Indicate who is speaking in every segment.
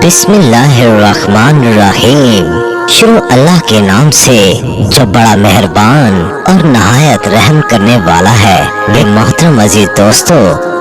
Speaker 1: बिस्मिल्लाहिर्रहमानिर्रहीम। शुरू अल्लाह के नाम से जो बड़ा मेहरबान और नहायत रहम करने वाला है। वे मोहतरम अजीज दोस्तों,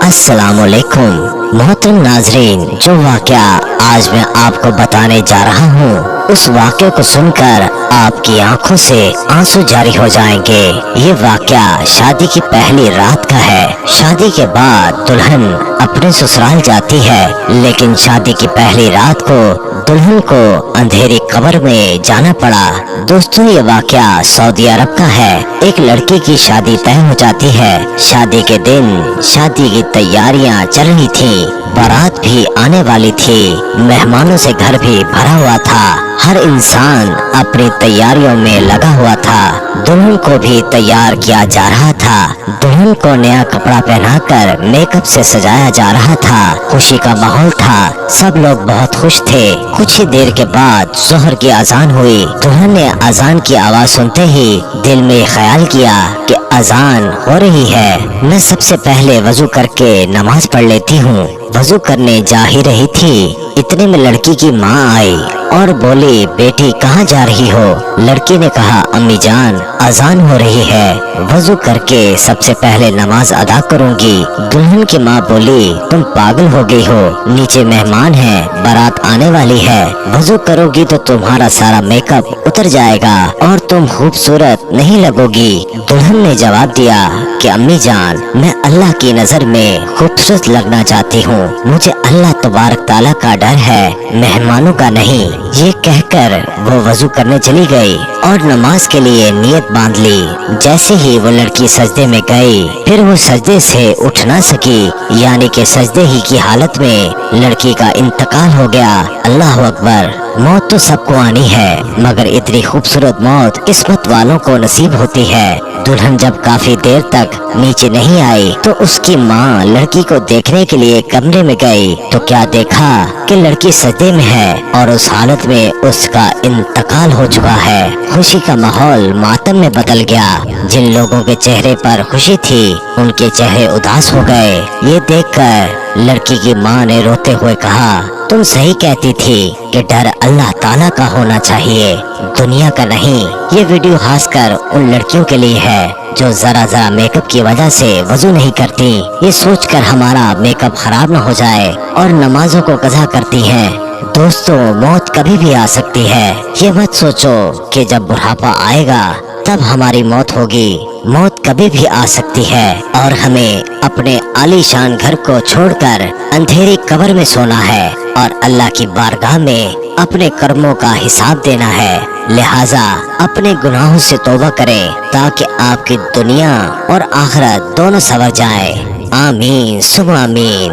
Speaker 1: अस्सलाम वालेकुम। मोहतरम नाजरीन, जो वाक़या आज मैं आपको बताने जा रहा हूँ, उस वाक़े को सुनकर आपकी आंखों से आंसू जारी हो जाएंगे। ये वाक़या शादी की पहली रात का है। शादी के बाद दुल्हन अपने ससुराल जाती है, लेकिन शादी की पहली रात को दुल्हन को अंधेरी कब्र में जाना पड़ा। दोस्तों, ये वाक़या सऊदी अरब का है। एक लड़की की शादी तय हो जाती है। शादी के दिन शादी की तैयारियां चल रही थी, बारात भी आने वाली थी, मेहमानों से घर भी भरा हुआ था। हर इंसान अपनी तैयारियों में लगा हुआ था। दुल्हन को भी तैयार किया जा रहा था। दुल्हन को नया कपड़ा पहनाकर मेकअप से सजाया जा रहा था। खुशी का माहौल था, सब लोग बहुत खुश थे। कुछ ही देर के बाद ज़ोहर की अजान हुई। दुल्हन ने अजान की आवाज़ सुनते ही दिल में ख्याल किया कि अजान हो रही है, मैं सबसे पहले वजू करके नमाज पढ़ लेती हूँ। वजू करने जा ही रही थी, इतने में लड़की की माँ आई और बोली, बेटी कहाँ जा रही हो? लड़की ने कहा, अम्मी जान अजान हो रही है, वजू करके सबसे पहले नमाज अदा करूंगी। दुल्हन की माँ बोली, तुम पागल हो गई हो, नीचे मेहमान हैं, बारात आने वाली है, वजू करोगी तो तुम्हारा सारा मेकअप उतर जाएगा और तुम खूबसूरत नहीं लगोगी। दुल्हन ने जवाब दिया कि अम्मी जान, मैं अल्लाह की नजर में खूबसूरत लगना चाहती हूँ, मुझे अल्लाह तबारक ताला का डर है, मेहमानों का नहीं। ये कहकर वो वजू करने चली गई और नमाज के लिए नियत बांध ली। जैसे ही वो लड़की सजदे में गई, फिर वो सजदे से उठ ना सकी, यानी कि सजदे ही की हालत में लड़की का इंतकाल हो गया। अल्लाह अकबर। मौत तो सबको आनी है, मगर इतनी खूबसूरत मौत किस्मत वालों को नसीब होती है। दुल्हन जब काफी देर तक नीचे नहीं आई तो उसकी माँ लड़की को देखने के लिए कमरे में गई तो क्या देखा कि लड़की सजदे में है और उस हालत में उसका इंतकाल हो चुका है। खुशी का माहौल मातम में बदल गया। जिन लोगों के चेहरे पर खुशी थी, उनके चेहरे उदास हो गए। ये देखकर लड़की की माँ ने रोते हुए कहा, तुम सही कहती थी कि डर अल्लाह ताला का होना चाहिए, दुनिया का नहीं। ये वीडियो खासकर उन लड़कियों के लिए है जो जरा मेकअप की वजह से वजू नहीं करती, ये सोचकर हमारा मेकअप खराब न हो जाए और नमाजों को कज़ा करती हैं। दोस्तों, मौत कभी भी आ सकती है। ये मत सोचो कि जब बुढ़ापा आएगा तब हमारी मौत होगी। मौत कभी भी आ सकती है और हमें अपने आलीशान घर को छोड़कर अंधेरी कब्र में सोना है और अल्लाह की बारगाह में अपने कर्मों का हिसाब देना है। लिहाजा अपने गुनाहों से तौबा करें ताकि आपकी दुनिया और आखिरत दोनों संवर जाए। आमीन सुम्मा आमीन।